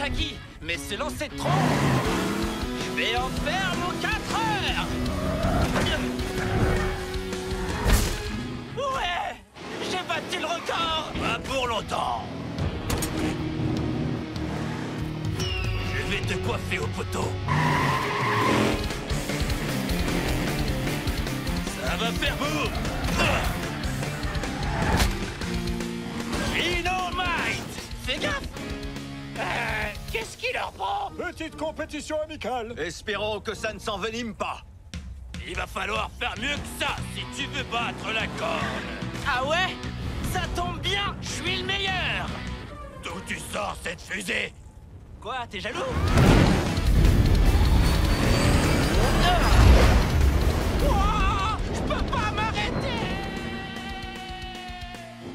Shaggy, mais se lancer trop. Je vais en faire mon 4 heures. Ouais, j'ai battu le record. Pas pour longtemps. Je vais te coiffer au poteau. Ça va faire boum. Dynamite! Fais gaffe! Qu'est-ce qui leur prend? Petite compétition amicale. Espérons que ça ne s'envenime pas. Il va falloir faire mieux que ça si tu veux battre la corne. Ah ouais? Ça tombe bien, je suis le meilleur! D'où tu sors cette fusée? Quoi, t'es jaloux? Je peux pas m'arrêter!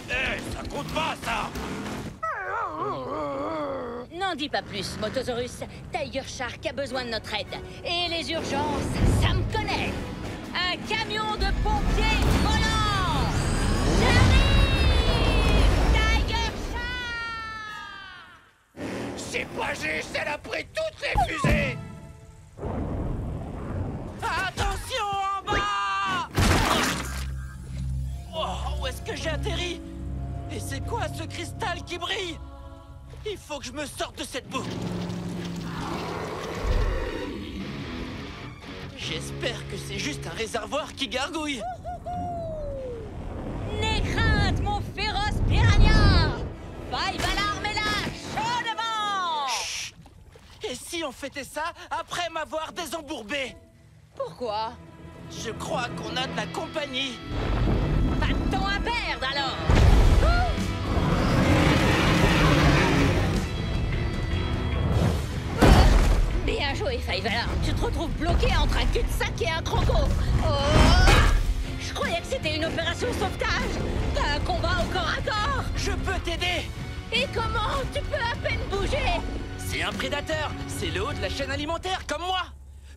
Ça compte pas, ça! N'en dis pas plus, Motosaurus. Tiger Shark a besoin de notre aide. Et les urgences, ça me connaît. Un camion de pompiers volant! J'arrive! Tiger Shark! C'est pas juste, elle a pris toutes les fusées! Attention en bas! Oh, où est-ce que j'ai atterri? Et c'est quoi ce cristal qui brille? Il faut que je me sorte de cette boue. J'espère que c'est juste un réservoir qui gargouille. N'aie crainte, mon féroce piranha! Five Alarm est là, chaud devant! Chut. Et si on fêtait ça après m'avoir désembourbé? Pourquoi? Je crois qu'on a de la compagnie. Pas de temps à perdre alors! Bien joué, Five Alarm. Tu te retrouves bloqué entre un cul-de-sac et un croco. Oh! Je croyais que c'était une opération sauvetage. Pas un combat au corps à corps. Je peux t'aider. Et comment? Tu peux à peine bouger. C'est un prédateur. C'est le haut de la chaîne alimentaire, comme moi.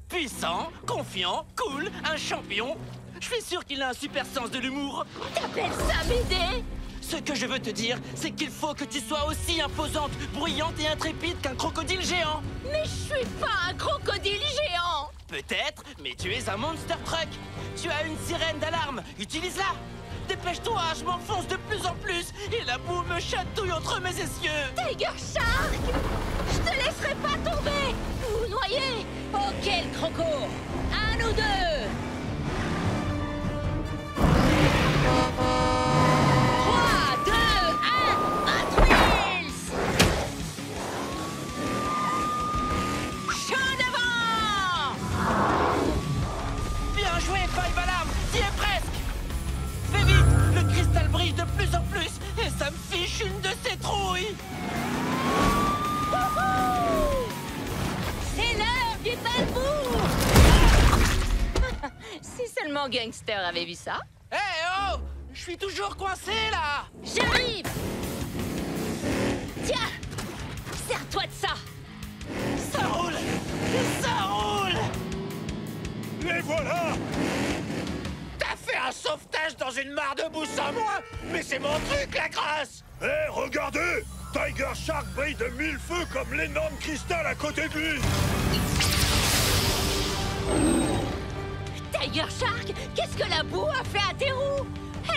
Puissant, confiant, cool, un champion. Je suis sûr qu'il a un super sens de l'humour. T'appelles ça m'aider? Ce que je veux te dire, c'est qu'il faut que tu sois aussi imposante, bruyante et intrépide qu'un crocodile géant. Mais je suis pas un crocodile géant. Peut-être, mais tu es un monster truck. Tu as une sirène d'alarme, utilise-la. Dépêche-toi, je m'enfonce de plus en plus et la boue me chatouille entre mes essieux. Tiger Shark! Je te laisserai pas tomber ou noyer. Ok, le croco. Un ou deux. 3, 2, 1, Hot Wheels! Chaud devant! Bien joué, Five Alarm, t'y es presque. Fais vite, le cristal brille de plus en plus et ça me fiche une de ces trouilles. C'est l'heure du balbourg! Si seulement Gangster avait vu ça. Hé oh! Je suis toujours coincé là! J'arrive! Tiens! Sers-toi de ça! Ça roule! Ça roule! Les voilà. T'as fait un sauvetage dans une mare de boue sans moi? Mais c'est mon truc, la grâce! Hé, regardez! Tiger Shark brille de mille feux comme l'énorme cristal à côté de lui. Tiger Shark, qu'est-ce que la boue a fait à tes roues?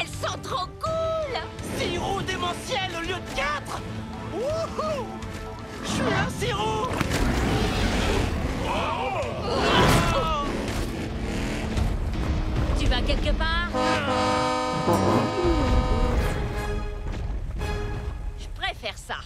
Elles sont trop cool! 6 roues démentielles au lieu de 4! Wouhou! Je suis un 6 roues! Oh! Tu vas quelque part? Je préfère ça.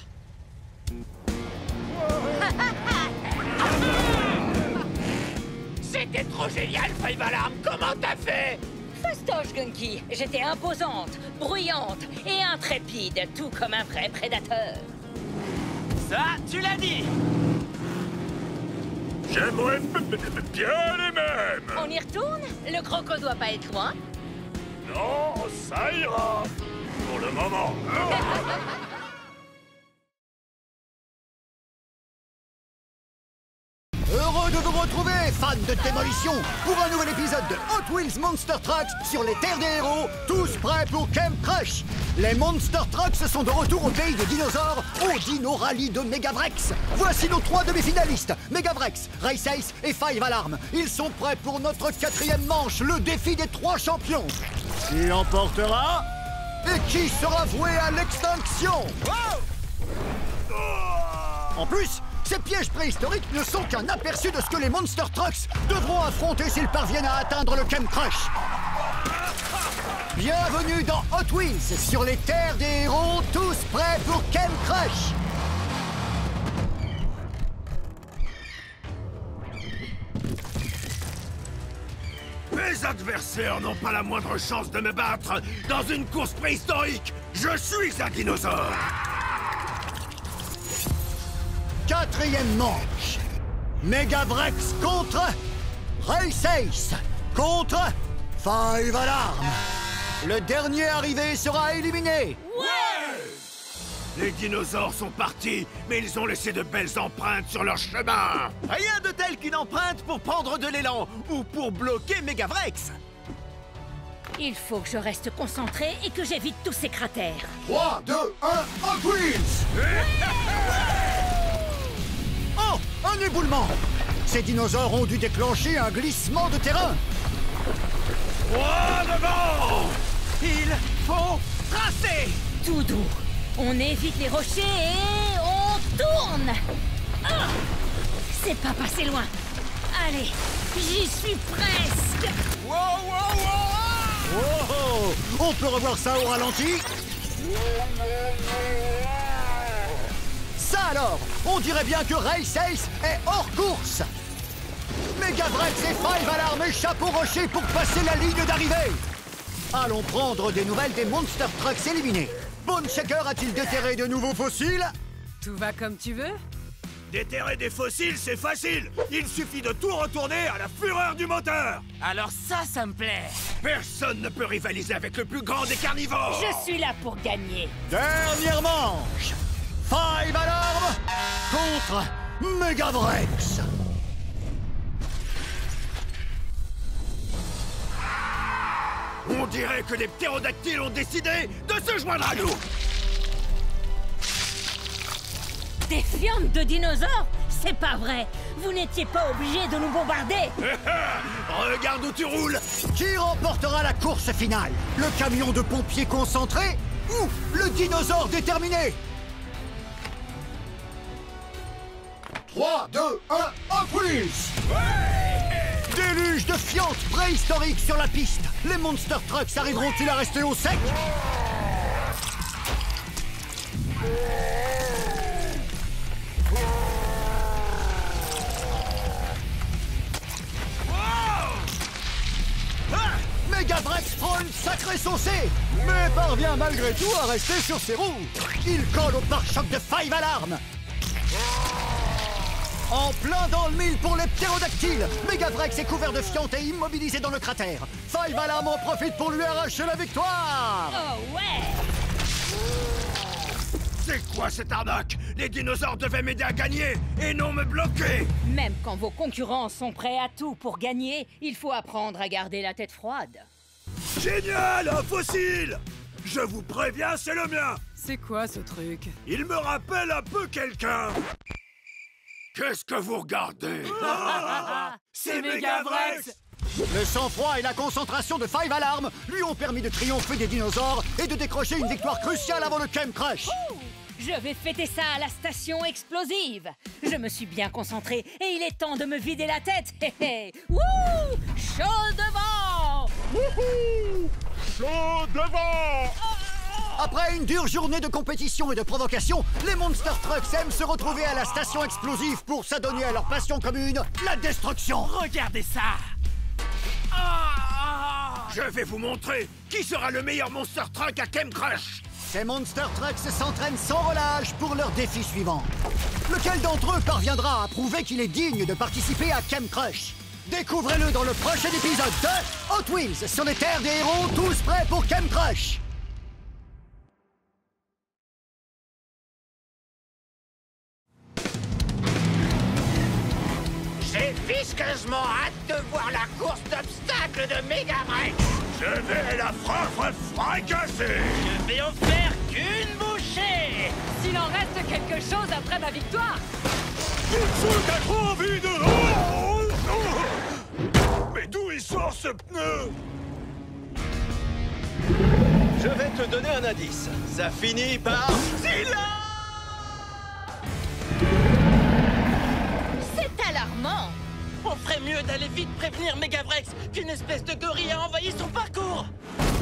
C'était trop génial, Five Alarm! Comment t'as fait? Fastoche, Gunky. J'étais imposante, bruyante et intrépide, tout comme un vrai prédateur. Ça, tu l'as dit! J'aimerais bien les mêmes. On y retourne? Le croco doit pas être loin. Non, ça ira. Pour le moment. Heureux de vous retrouver, les fans de démolition pour un nouvel épisode de Hot Wheels Monster Trucks sur les terres des héros, tous prêts pour Camp Crush. Les Monster Trucks sont de retour au pays des dinosaures, au Dino Rally de Megavrex. Voici nos 3 demi-finalistes, Megavrex, Race Ace et Five Alarm. Ils sont prêts pour notre 4e manche, le défi des 3 champions. Qui emportera et qui sera voué à l'extinction? En plus, ces pièges préhistoriques ne sont qu'un aperçu de ce que les Monster Trucks devront affronter s'ils parviennent à atteindre le Camp Crush. Bienvenue dans Hot Wheels, sur les terres des héros, tous prêts pour Camp Crush. Mes adversaires n'ont pas la moindre chance de me battre dans une course préhistorique. Je suis un dinosaure. 4e manche. Megavrex contre Race Ace contre Five Alarm. Le dernier arrivé sera éliminé. Les dinosaures sont partis, mais ils ont laissé de belles empreintes sur leur chemin. Rien de tel qu'une empreinte pour prendre de l'élan ou pour bloquer Megavrex. Il faut que je reste concentré et que j'évite tous ces cratères. 3, 2, 1, Hot Wheels. Oh, un éboulement. Ces dinosaures ont dû déclencher un glissement de terrain. Droit devant. Il faut tracer. Tout doux. On évite les rochers et on tourne. Ah, c'est pas passé loin. Allez, j'y suis presque. Oh, on peut revoir ça au ralenti. Ça alors, on dirait bien que Race Ace est hors course. Megavrex et Five Alarm échappent au rocher pour passer la ligne d'arrivée. Allons prendre des nouvelles des Monster Trucks éliminés. Bone Shaker a-t-il déterré de nouveaux fossiles? Tout va comme tu veux? Déterrer des fossiles, c'est facile. Il suffit de tout retourner à la fureur du moteur. Alors ça me plaît. Personne ne peut rivaliser avec le plus grand des carnivores. Je suis là pour gagner. Dernière manche. Five Alarm contre Megavrex. On dirait que les ptérodactyles ont décidé de se joindre à nous. Des fientes de dinosaures? C'est pas vrai. Vous n'étiez pas obligé de nous bombarder. Regarde où tu roules. Qui remportera la course finale? Le camion de pompiers concentré ou le dinosaure déterminé? 3, 2, 1, Hot Wheels. Déluge de fientes préhistoriques sur la piste. Les Monster Trucks arriveront-ils à rester au sec? Megavrex prend une sacrée saucée, mais parvient malgré tout à rester sur ses roues. Il colle au pare-choc de Five Alarm. En plein dans le mille pour les ptérodactyles. Megavrex est couvert de fientes et immobilisé dans le cratère. Five Alarm en profite pour lui arracher la victoire. Oh ouais. C'est quoi cette arnaque? Les dinosaures devaient m'aider à gagner et non me bloquer. Même quand vos concurrents sont prêts à tout pour gagner, il faut apprendre à garder la tête froide. Génial, un fossile. Je vous préviens, c'est le mien. C'est quoi ce truc? Il me rappelle un peu quelqu'un. Qu'est-ce que vous regardez? C'est Megavrex. Le sang-froid et la concentration de Five Alarm lui ont permis de triompher des dinosaures et de décrocher une victoire cruciale avant le Camp Crush. Je vais fêter ça à la station explosive. Je me suis bien concentré et il est temps de me vider la tête. Hé hé. Wouh! Chaud devant! Wouhou! Chaud devant! Après une dure journée de compétition et de provocation, les Monster Trucks aiment se retrouver à la station explosive pour s'adonner à leur passion commune, la destruction. Regardez ça. Je vais vous montrer qui sera le meilleur Monster Truck à Camp Crush. Ces Monster Trucks s'entraînent sans relâche pour leur défi suivant. Lequel d'entre eux parviendra à prouver qu'il est digne de participer à Camp Crush? Découvrez-le dans le prochain épisode de Hot Wheels sur les terres des héros, tous prêts pour Camp Crush. J'ai vu ce que sérieusement hâte de voir la course d'obstacles de Megavrex. Je vais la fracasser. Je vais en faire qu'une bouchée. S'il en reste quelque chose après ma victoire. T'as trop envie de... Mais d'où il sort ce pneu? Je vais te donner un indice. Ça finit par... C'est alarmant. On ferait mieux d'aller vite prévenir Megavrex qu'une espèce de gorille a envahi son parcours.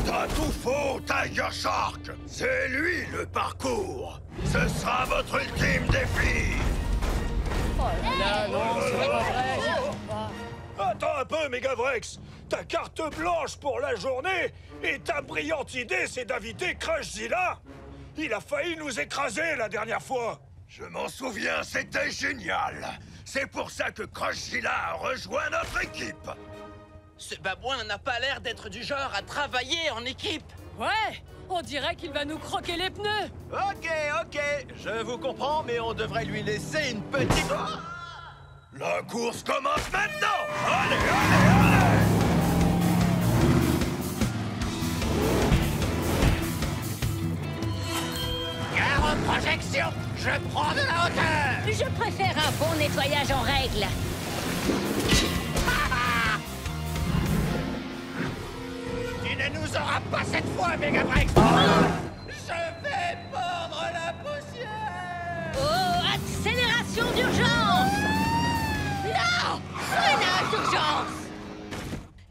T'as tout faux, Tiger Shark. C'est lui le parcours. Ce sera votre ultime défi. Attends un peu, Megavrex. Ta carte blanche pour la journée et ta brillante idée, c'est d'inviter Crushzilla. Il a failli nous écraser la dernière fois. Je m'en souviens, c'était génial. C'est pour ça que Crushzilla a rejoint notre équipe. Ce babouin n'a pas l'air d'être du genre à travailler en équipe. Ouais, on dirait qu'il va nous croquer les pneus. Ok, je vous comprends, mais on devrait lui laisser une petite... La course commence maintenant. Allez. Gare en projection, je prends de la hauteur. Je préfère un bon nettoyage en règle. Tu ne nous auras pas cette fois, Megavrex. Je vais mordre la poussière. Oh, accélération d'urgence! Non! Freinage d'urgence!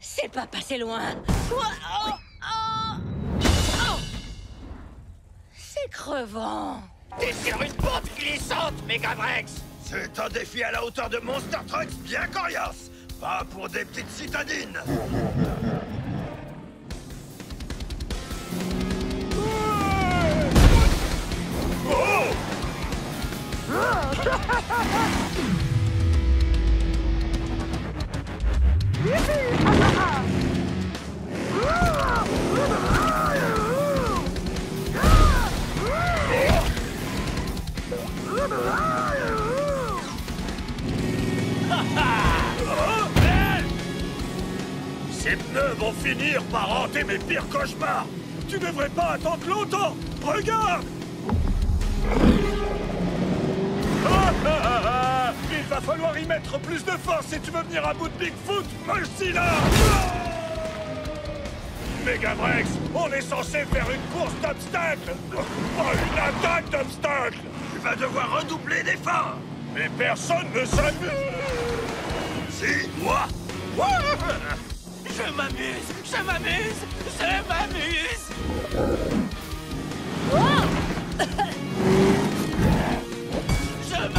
C'est pas passé loin. Quoi? Oh! C'est crevant. T'es sur une pente glissante, Megavrex. C'est un défi à la hauteur de Monster Trucks bien coriace. Pas pour des petites citadines. Ces pneus vont finir par hanter mes pires cauchemars. Tu devrais pas attendre longtemps. Regarde. Il va falloir y mettre plus de force si tu veux venir à bout de Bigfoot, Mochzilla. Megavrex, on est censé faire une course d'obstacles. Pas une attaque d'obstacles. Tu vas devoir redoubler d'efforts. Mais personne ne s'amuse. Si, moi. Je m'amuse. Je m'amuse.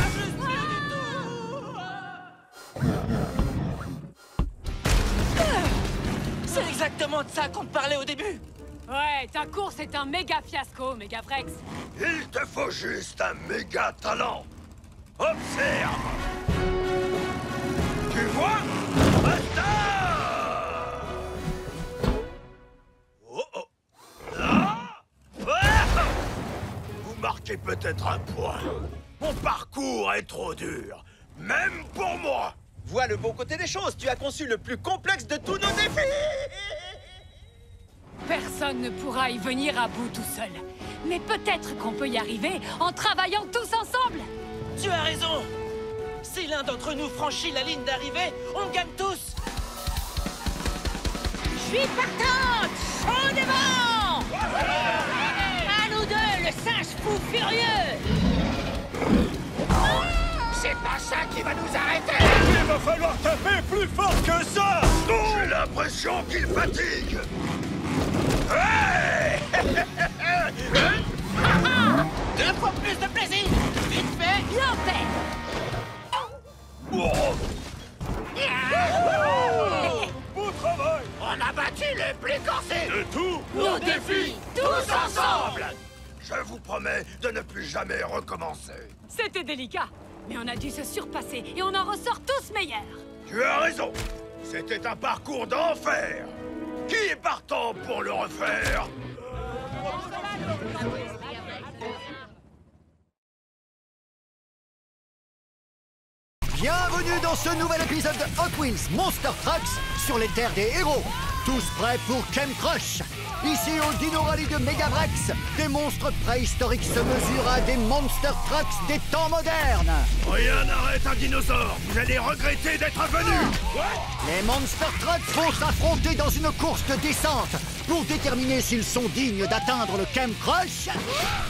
plus du tout. C'est exactement de ça qu'on te parlait au début. Ouais, ta course est un méga fiasco, Megavrex. Il te faut juste un méga talent. Observe. Tu vois? Basta! Là? Vous marquez peut-être un point. Mon parcours est trop dur, même pour moi. Vois le bon côté des choses, tu as conçu le plus complexe de tous nos défis. Personne ne pourra y venir à bout tout seul. Mais peut-être qu'on peut y arriver en travaillant tous ensemble. Tu as raison. Si l'un d'entre nous franchit la ligne d'arrivée, on gagne tous. Je suis partante! Chaud devant! À nous deux, le singe fou furieux! C'est pas ça qui va nous arrêter. Il va falloir taper plus fort que ça. J'ai l'impression qu'il fatigue. Hey! 2 fois plus de plaisir. Vite fait. L'enfer! Bon travail. On a battu les plus corsés. De tout. Nos défis, tous ensemble. Je vous promets de ne plus jamais recommencer. C'était délicat, mais on a dû se surpasser et on en ressort tous meilleurs. Tu as raison. C'était un parcours d'enfer. Qui est partant pour le refaire? Bienvenue dans ce nouvel épisode de Hot Wheels Monster Trucks sur les terres des héros. Tous prêts pour Camp Crush. Ici au Dino Rally de Megavrex, des monstres préhistoriques se mesurent à des Monster Trucks des temps modernes. Rien n'arrête un dinosaure. Vous allez regretter d'être venu. Les Monster Trucks vont s'affronter dans une course de descente pour déterminer s'ils sont dignes d'atteindre le Camp Crush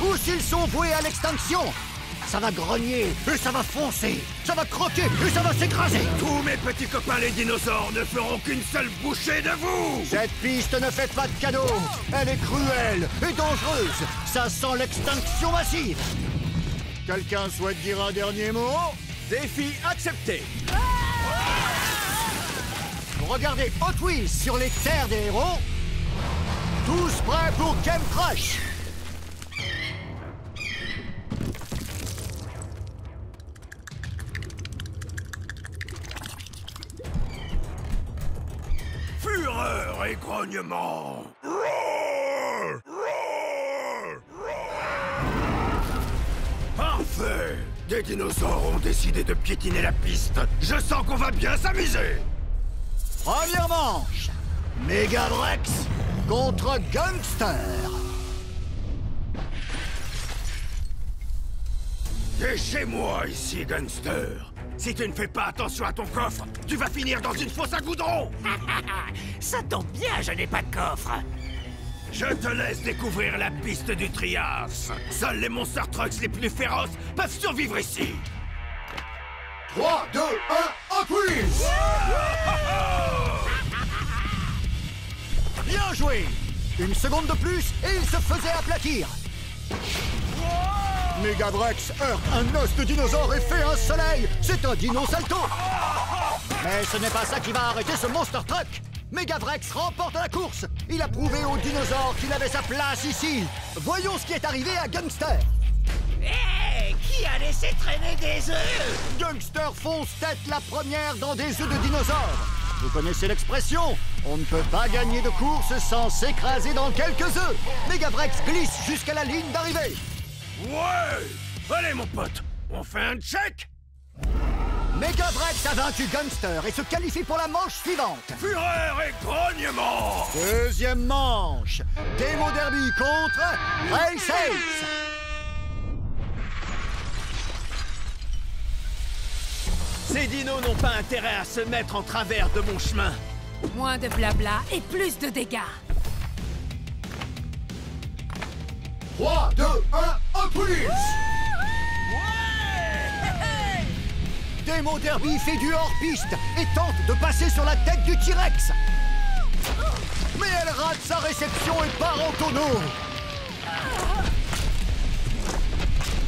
ou s'ils sont voués à l'extinction. Ça va grogner et ça va foncer, ça va croquer et ça va s'écraser. Tous mes petits copains les dinosaures ne feront qu'une seule bouchée de vous. Cette piste ne fait pas de cadeau. Elle est cruelle et dangereuse. Ça sent l'extinction massive. Quelqu'un souhaite dire un dernier mot? Défi accepté. Regardez Hot Wheels sur les terres des héros. Tous prêts pour Camp Crush. Fureur et grognement. Roar! Roar! Roar! Parfait. Des dinosaures ont décidé de piétiner la piste. Je sens qu'on va bien s'amuser. Première manche. Megavrex contre Gangster. T'es chez moi ici, Gangster. Si tu ne fais pas attention à ton coffre, tu vas finir dans une fosse à goudron. Ça tombe bien, je n'ai pas de coffre. Je te laisse découvrir la piste du Trias. Seuls les Monster Trucks les plus féroces peuvent survivre ici. 3, 2, 1, Hot Wheels. Bien joué. Une seconde de plus et il se faisait aplatir. Megavrex heurte un os de dinosaure et fait un soleil. C'est un dino salto. Mais ce n'est pas ça qui va arrêter ce Monster Truck. Megavrex remporte la course. Il a prouvé aux dinosaures qu'il avait sa place ici. Voyons ce qui est arrivé à Gangster. Hé, qui a laissé traîner des œufs? Gangster fonce tête la première dans des œufs de dinosaures. Vous connaissez l'expression, on ne peut pas gagner de course sans s'écraser dans quelques œufs. Megavrex glisse jusqu'à la ligne d'arrivée. Ouais! Allez, mon pote, on fait un check? Megavrex a vaincu Gangster et se qualifie pour la manche suivante. Fureur et grognement! Deuxième manche. Demo Derby contre Race Ace. Ces dinos n'ont pas intérêt à se mettre en travers de mon chemin. Moins de blabla et plus de dégâts. 3, 2, 1, Hot Wheels. Demo Derby fait du hors-piste et tente de passer sur la tête du T-Rex. Mais elle rate sa réception et part en tonneau.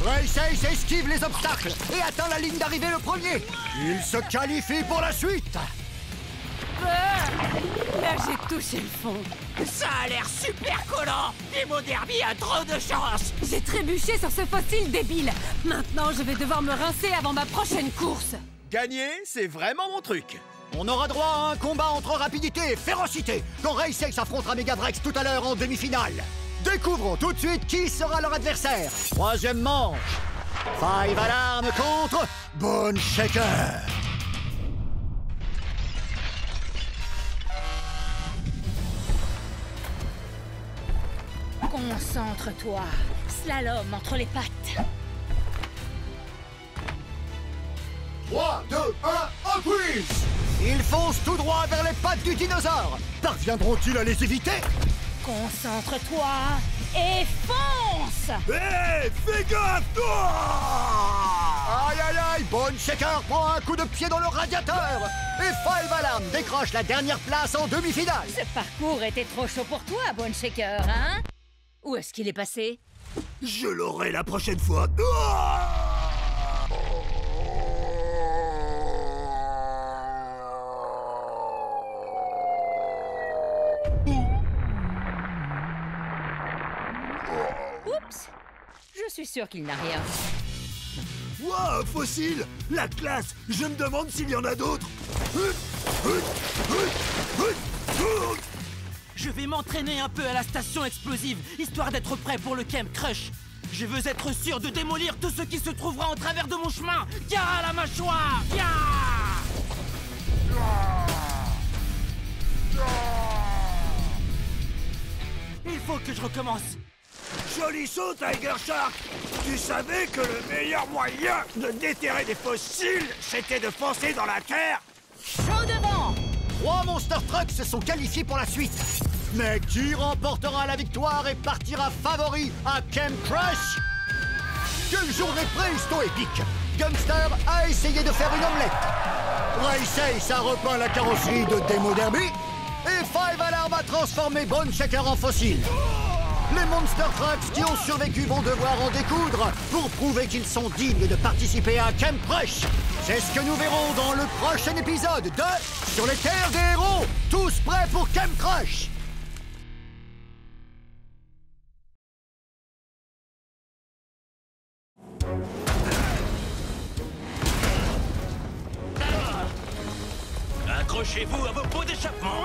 Race Ace esquive les obstacles et atteint la ligne d'arrivée le premier. Il se qualifie pour la suite. Là, j'ai touché le fond. Ça a l'air super collant. Demo Derby a trop de chance. J'ai trébuché sur ce fossile débile. Maintenant, je vais devoir me rincer avant ma prochaine course. Gagner, c'est vraiment mon truc. On aura droit à un combat entre rapidité et férocité quand Race Ace affrontera Megavrex tout à l'heure en demi-finale. Découvrons tout de suite qui sera leur adversaire. Troisième manche. Five Alarm contre Bone Shaker. Concentre-toi. Slalom entre les pattes. 3, 2, 1, Hot Wheels. Ils foncent tout droit vers les pattes du dinosaure. Parviendront-ils à les éviter? Concentre-toi et fonce! Hé, fais gaffe, toi! Aïe aïe aïe, Bone Shaker prend un coup de pied dans le radiateur. Et Five Alarm décroche la dernière place en demi-finale. Ce parcours était trop chaud pour toi, Bone Shaker, hein? Où est-ce qu'il est passé? Je l'aurai la prochaine fois. Oups! Je suis sûr qu'il n'a rien. Wow, fossile! La classe! Je me demande s'il y en a d'autres! Je vais m'entraîner un peu à la station explosive, histoire d'être prêt pour le Camp Crush. Je veux être sûr de démolir tout ce qui se trouvera en travers de mon chemin. Viens à la mâchoire, viens! Il faut que je recommence. Joli saut, Tiger Shark! Tu savais que le meilleur moyen de déterrer des fossiles, c'était de foncer dans la terre? Chaud devant! 3 Monster Trucks se sont qualifiés pour la suite. Mais qui remportera la victoire et partira favori à Camp Crush? Quelle journée préhisto-épique! Gunkster a essayé de faire une omelette. Race Ace a repeint la carrosserie de Demo Derby. Et Five Alarm a transformé Bone Shaker en fossile. Les Monster Trucks qui ont survécu vont devoir en découdre pour prouver qu'ils sont dignes de participer à Camp Crush. C'est ce que nous verrons dans le prochain épisode de Sur les terres des héros. Tous prêts pour Camp Crush? Accrochez-vous à vos pots d'échappement.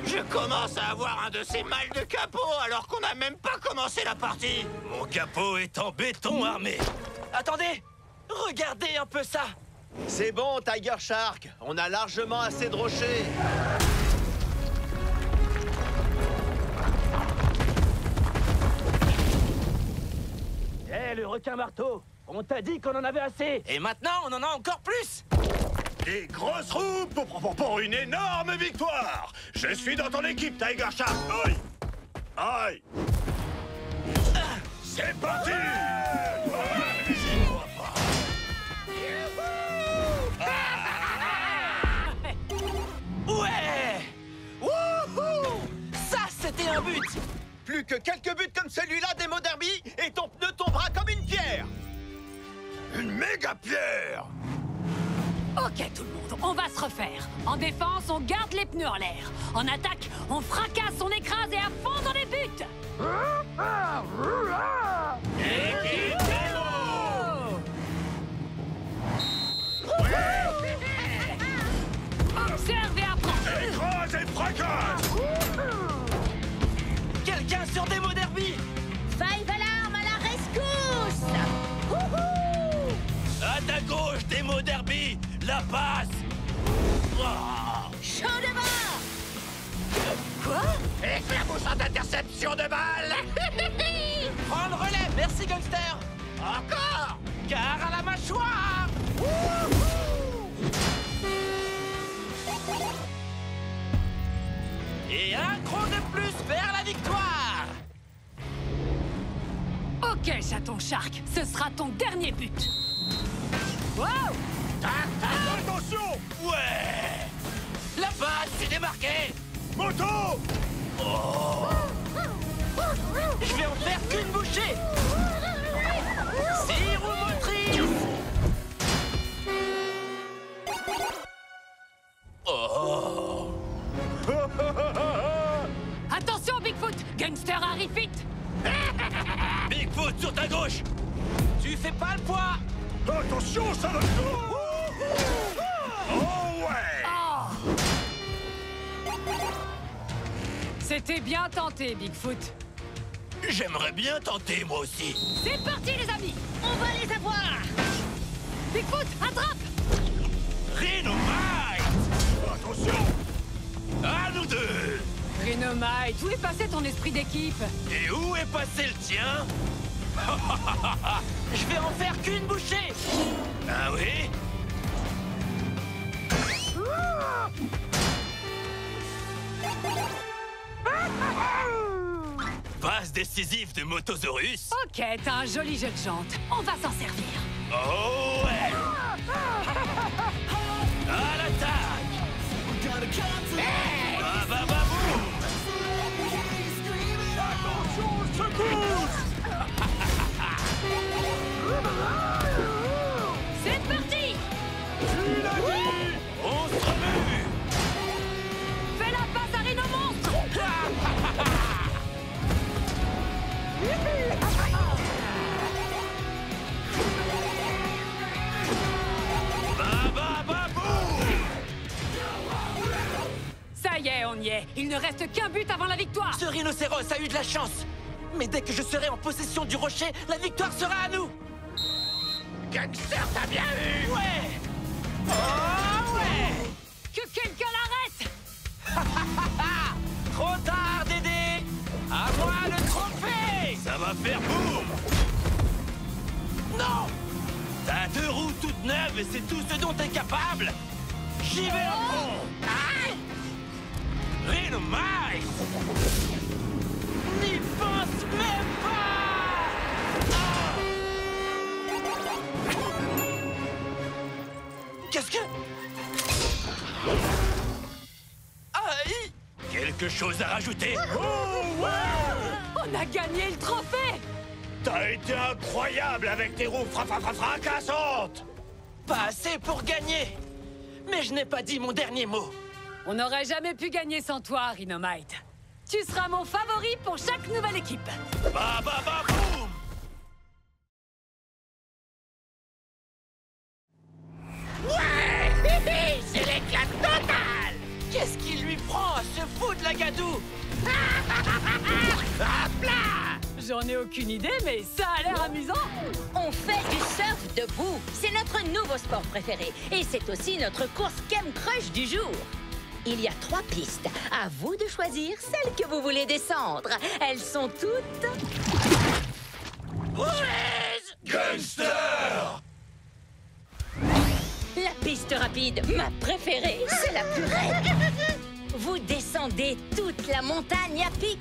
Je commence à avoir un de ces mal de capot alors qu'on n'a même pas commencé la partie. Mon capot est en béton armé. Attendez, regardez un peu ça. C'est bon, Tiger Shark. On a largement assez de rochers. Eh, le requin marteau, on t'a dit qu'on en avait assez. Et maintenant, on en a encore plus. Des grosses roues pour une énorme victoire! Je suis dans ton équipe, Tiger Shark! Aïe! Aïe! C'est parti! Ouais! Wouhou! Ça, c'était un but! Plus que quelques buts comme celui-là, Demo Derby, et ton pneu tombera comme une pierre. Une méga pierre! Ok tout le monde, on va se refaire. En défense, on garde les pneus en l'air. En attaque, on fracasse, on écrase et à fond dans les buts. Équipe Demo! Observe et apprends. Écrase et fracasse! Quelqu'un sur Demo Derby! Five Alarm à la rescousse! Wouhou! À ta gauche, Demo Derby! La passe! Chaud devant! Quoi? Éclaboussante interception de balle! Prends le relais, merci Gangster! Encore! Car à la mâchoire! Et un cran de plus vers la victoire! Ok, chaton Shark, ce sera ton dernier but. Wow! Attention! Ouais! La passe s'est démarquée! Moto! Je vais en faire qu'une bouchée! 6 roues motrices! Oh! Attention, Bigfoot! Gangster arrive vite! Bigfoot sur ta gauche! Tu fais pas le poids! Attention, ça va... Oh ouais! Oh! C'était bien tenté, Bigfoot. J'aimerais bien tenter, moi aussi. C'est parti, les amis! On va les avoir! Bigfoot, attrape! Rhinomite! Attention! À nous deux! Rhinomite, où est passé ton esprit d'équipe? Et où est passé le tien? Je vais en faire qu'une bouchée! Ah oui? Passe décisive de Motosaurus? Ok, t'as un joli jeu de jante. On va s'en servir. Oh ouais! À l'attaque! Ah bah bah boum! C'est parti! On se remue! Fais la passe à Rhino Monstre! niais. Il ne reste qu'un but avant la victoire. Ce rhinocéros a eu de la chance. Mais dès que je serai en possession du rocher, la victoire sera à nous. Gangster, t'as bien eu. Ouais. Oh ouais. Que quelqu'un l'arrête. Trop tard, Dédé. À moi le trophée. Ça va faire boum. Non. T'as 2 roues toutes neuves et c'est tout ce dont t'es capable. J'y vais à fond. Aïe. Rhinomite. N'y pense même pas. Qu'est-ce que... Aïe. Quelque chose à rajouter? Oh, ouais! On a gagné le trophée. T'as été incroyable avec tes roues fracassantes! Pas assez pour gagner. Mais je n'ai pas dit mon dernier mot. On n'aurait jamais pu gagner sans toi, Rhinomite. Tu seras mon favori pour chaque nouvelle équipe. Ba ba ba boum. Ouais. C'est l'éclat total. Qu'est-ce qu'il lui prend à se foutre de la gadoue? Hop là. J'en ai aucune idée, mais ça a l'air amusant. On fait du surf debout. C'est notre nouveau sport préféré. Et c'est aussi notre course Chem Crush du jour. Il y a 3 pistes. À vous de choisir celle que vous voulez descendre. Elles sont toutes... Gangster! La piste rapide, ma préférée, c'est la plus raide. Vous descendez toute la montagne à pic.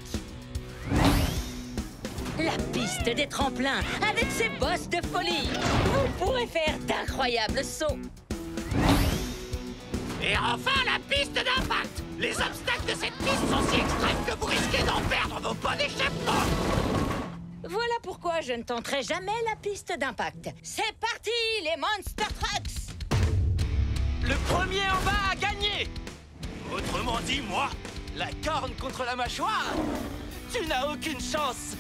La piste des tremplins, avec ses bosses de folie. Vous pourrez faire d'incroyables sauts. Et enfin, la piste d'impact. Les obstacles de cette piste sont si extrêmes que vous risquez d'en perdre vos pots d'échappement. Voilà pourquoi je ne tenterai jamais la piste d'impact. C'est parti, les Monster Trucks! Le premier en bas a gagné. Autrement dit, moi, la corne contre la mâchoire. Tu n'as aucune chance.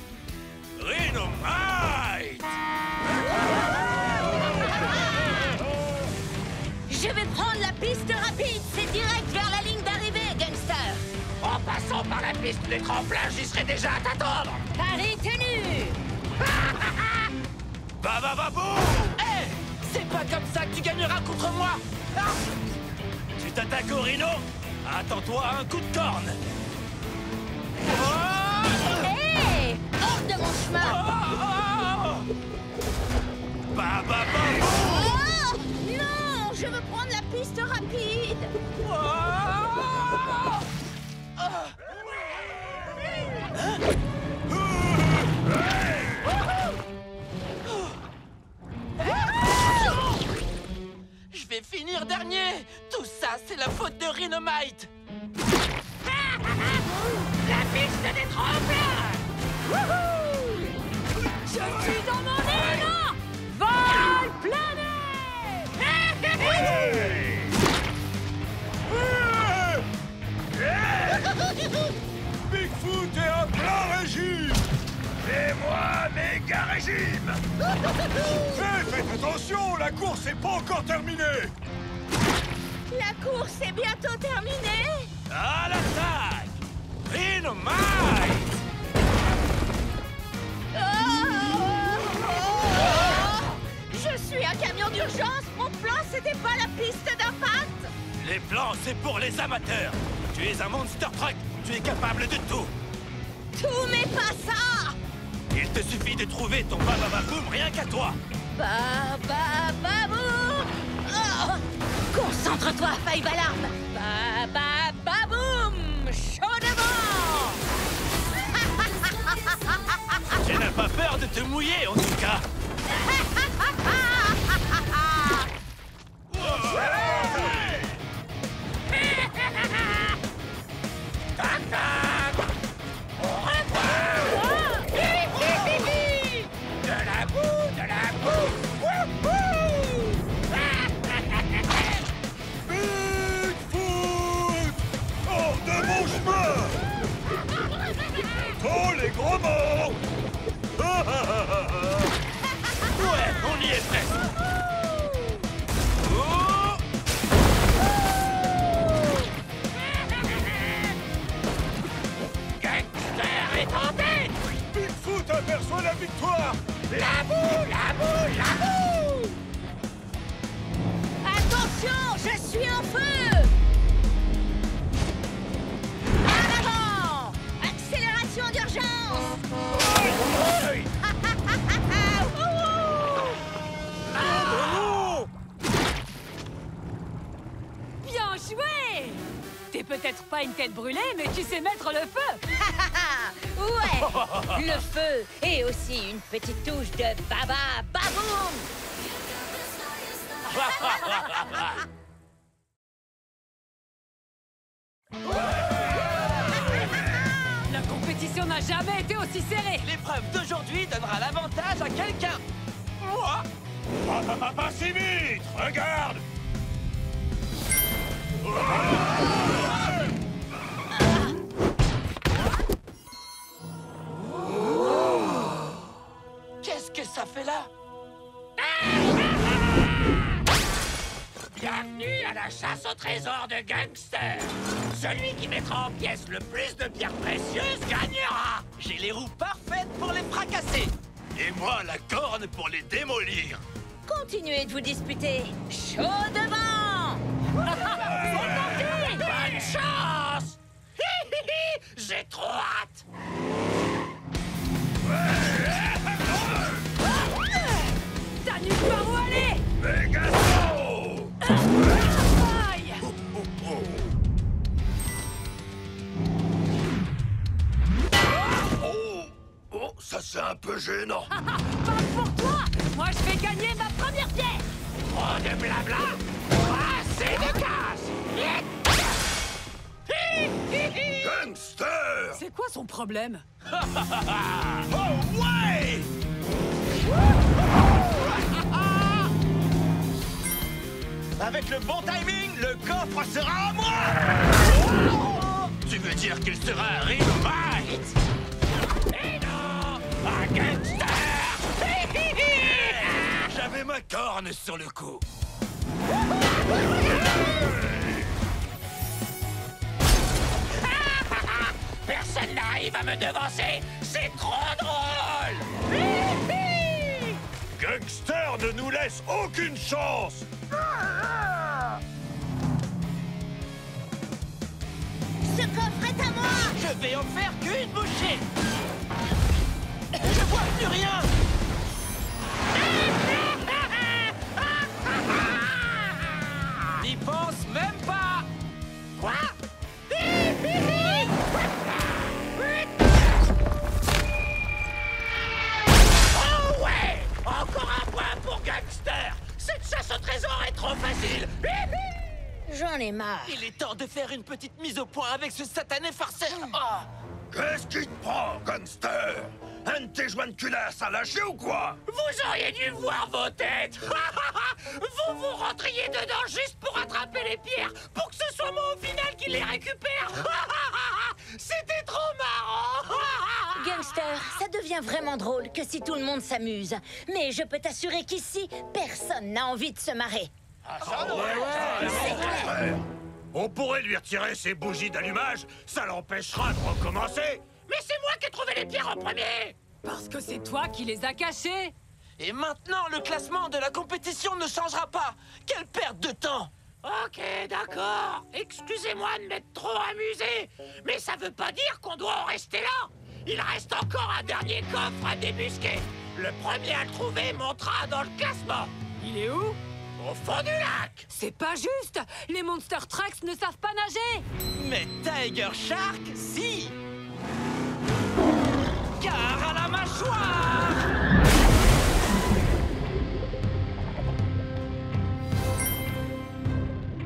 Rhinomite! Je vais prendre la piste rapide. C'est direct vers la ligne d'arrivée, gangster. En passant par la piste des tremplins, j'y serai déjà à t'attendre. Pari tenu. Ba ba ba boum! Hé! C'est pas comme ça que tu gagneras contre moi! Ah! Tu t'attaques au rhino? Attends-toi à un coup de corne! Oh! Hé! Hors de mon chemin! Oh! Ba ba ba boum! Oh! Non! Je veux prendre la piste rapide! Oh! Ah! Je vais finir dernier! Tout ça, c'est la faute de Rhinomite! La piste des tremplins! Je suis dans mon élan! Vol plané! Bigfoot est en plein régime! Et moi, méga régime! Faites attention, la course n'est pas encore terminée! La course est bientôt terminée! À l'attaque! Rhinomite! Je suis un camion d'urgence! Mon plan, c'était pas la piste d'impact! Les plans, c'est pour les amateurs! Tu es un Monster Truck! Tu es capable de tout! Tout, mais pas ça! Il te suffit de trouver ton babababoum rien qu'à toi! Babababoum! Oh! Concentre-toi, Five Alarm! Babababoum! Chaud devant! Tu n'as pas peur de te mouiller, en tout cas! Bigfoot! Hors de mon chemin! Oh, les gros mots! joué! T'es peut-être pas une tête brûlée, mais tu sais mettre le feu! Ouais! Le feu et aussi une petite touche de baba baboum! La compétition n'a jamais été aussi serrée! L'épreuve d'aujourd'hui donnera l'avantage à quelqu'un. Moi? Pas si vite! Regarde! Qu'est-ce que ça fait là? Bienvenue à la chasse au trésor de Gangster. Celui qui mettra en pièces le plus de pierres précieuses gagnera. J'ai les roues parfaites pour les fracasser. Et moi, la corne pour les démolir. Continuez de vous disputer. Chaud devant! Bonne chance. J'ai trop hâte. T'as nulle part où aller! Pegaso! Aïe! Oh, ça c'est un peu gênant. Pas pour toi! Moi, je vais gagner ma première pierre! Trop de blabla. Assez de casse. Gangster! C'est quoi son problème? Oh ouais! Avec le bon timing, le coffre sera à moi! Tu veux dire qu'il sera un Ring-Fight? Et non, un gangster. J'avais ma corne sur le coup. Personne n'arrive à me devancer. C'est trop drôle. Gangster ne nous laisse aucune chance! Ce coffre est à moi! Je vais en faire qu'une bouchée. Je vois plus rien. N'y pense même pas. Quoi? Oh ouais! Encore un point pour Gangster. Cette chasse au trésor est trop facile. J'en ai marre. Il est temps de faire une petite mise au point avec ce satané farceur. Oh. Qu'est-ce qui te prend, Gangster? Un de tes joints de culasse à lâcher ou quoi? Vous auriez dû voir vos têtes. Vous rentriez dedans juste pour attraper les pierres, pour que ce soit moi au final qui les récupère. C'était trop marrant. Gangster, ça devient vraiment drôle que si tout le monde s'amuse. Mais je peux t'assurer qu'ici, personne n'a envie de se marrer. C'est clair. On pourrait lui retirer ses bougies d'allumage, ça l'empêchera de recommencer. Mais c'est moi qui ai trouvé les pierres en premier. Parce que c'est toi qui les as cachés! Et maintenant, le classement de la compétition ne changera pas. Quelle perte de temps! Ok, d'accord. Excusez-moi de m'être trop amusé. Mais ça veut pas dire qu'on doit en rester là. Il reste encore un dernier coffre à débusquer. Le premier à le trouver montera dans le classement. Il est où? Au fond du lac. C'est pas juste! Les Monster Trucks ne savent pas nager! Mais Tiger Shark, si! Car à la mâchoire!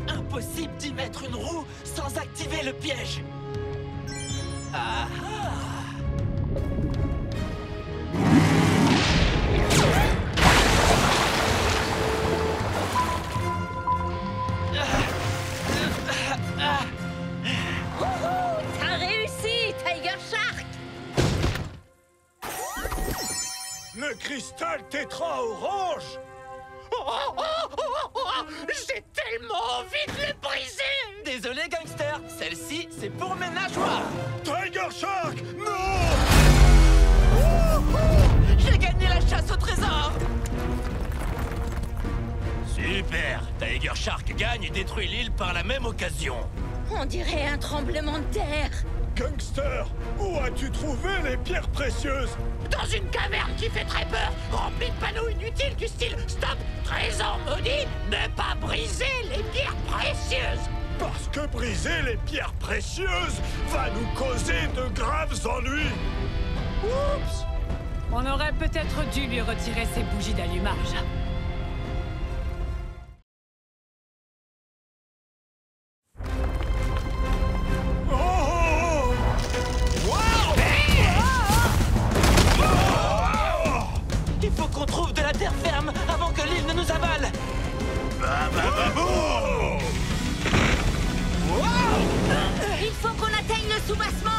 Impossible d'y mettre une roue sans activer le piège. Ah ah. T'as réussi, Tiger Shark! Le cristal tétra orange! J'ai tellement envie de le briser. Désolé, gangster. Celle-ci, c'est pour mes nageoires. Tiger Shark! Non! J'ai gagné la chasse au trésor. Super. Tiger Shark gagne et détruit l'île par la même occasion. On dirait un tremblement de terre. Gangster, où as-tu trouvé les pierres précieuses? Dans une caverne qui fait très peur, remplie de panneaux inutiles du style « Stop, trésor maudit, ne pas briser les pierres précieuses ». Parce que briser les pierres précieuses va nous causer de graves ennuis. Oups! On aurait peut-être dû lui retirer ses bougies d'allumage. Il faut qu'on trouve de la terre ferme avant que l'île ne nous avale. Il faut qu'on atteigne le soubassement.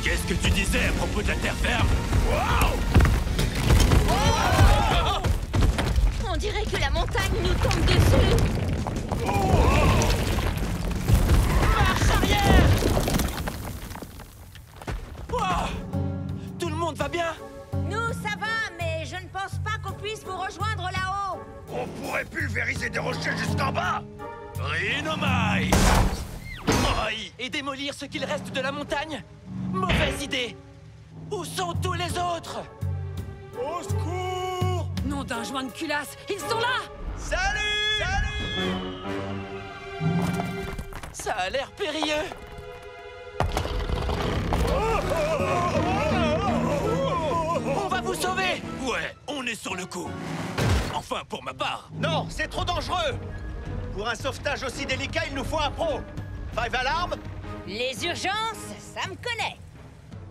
Qu'est-ce que tu disais à propos de la terre ferme? On dirait que la montagne nous tombe dessus. Marche arrière! Wow! Tout le monde va bien? Nous, ça va, mais je ne pense pas qu'on puisse vous rejoindre là-haut. On pourrait pulvériser des rochers jusqu'en bas. Rhinomite! Et démolir ce qu'il reste de la montagne? Mauvaise idée! Où sont tous les autres? Au secours! Nom d'un joint de culasse, ils sont là! Salut! Ça a l'air périlleux! On va vous sauver! Ouais, on est sur le coup. Enfin, pour ma part. Non, c'est trop dangereux. Pour un sauvetage aussi délicat, il nous faut un pro. Five Alarm? Les urgences, ça me connaît.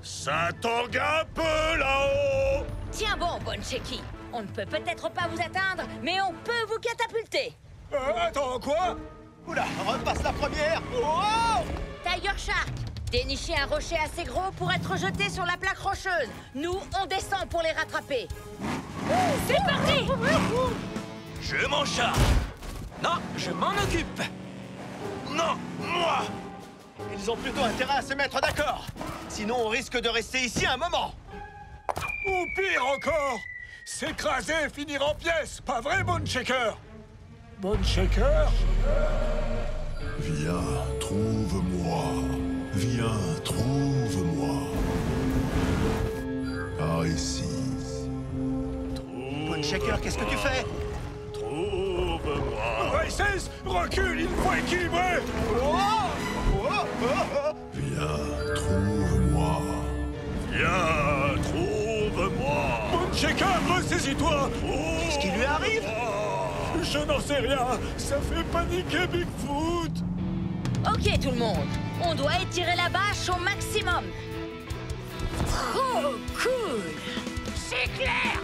Ça tangue un peu là-haut! Tiens bon, Boncheki. On ne peut peut-être pas vous atteindre, mais on peut vous catapulter. Attends, quoi? Oula, repasse la première. Oh! Tiger Shark, dénichez un rocher assez gros pour être jeté sur la plaque rocheuse. Nous, on descend pour les rattraper. C'est parti! Je m'en charge. Non, je m'en occupe. Non, moi. Ils ont plutôt intérêt à se mettre d'accord. Sinon, on risque de rester ici un moment. Ou pire encore, s'écraser et finir en pièces, pas vrai, Boneshaker? Boneshaker? Viens, trouve-moi. Viens, trouve-moi. Par ici. Boneshaker, qu'est-ce que tu fais? Trouve-moi. Races, recule, il faut équilibrer. Viens, trouve-moi. Viens, trouve-moi. Boneshaker, ressaisis-toi. Qu'est-ce qui lui arrive? Je n'en sais rien. Ça fait paniquer Bigfoot. Ok, tout le monde. On doit étirer la bâche au maximum. Oh, cool! C'est clair!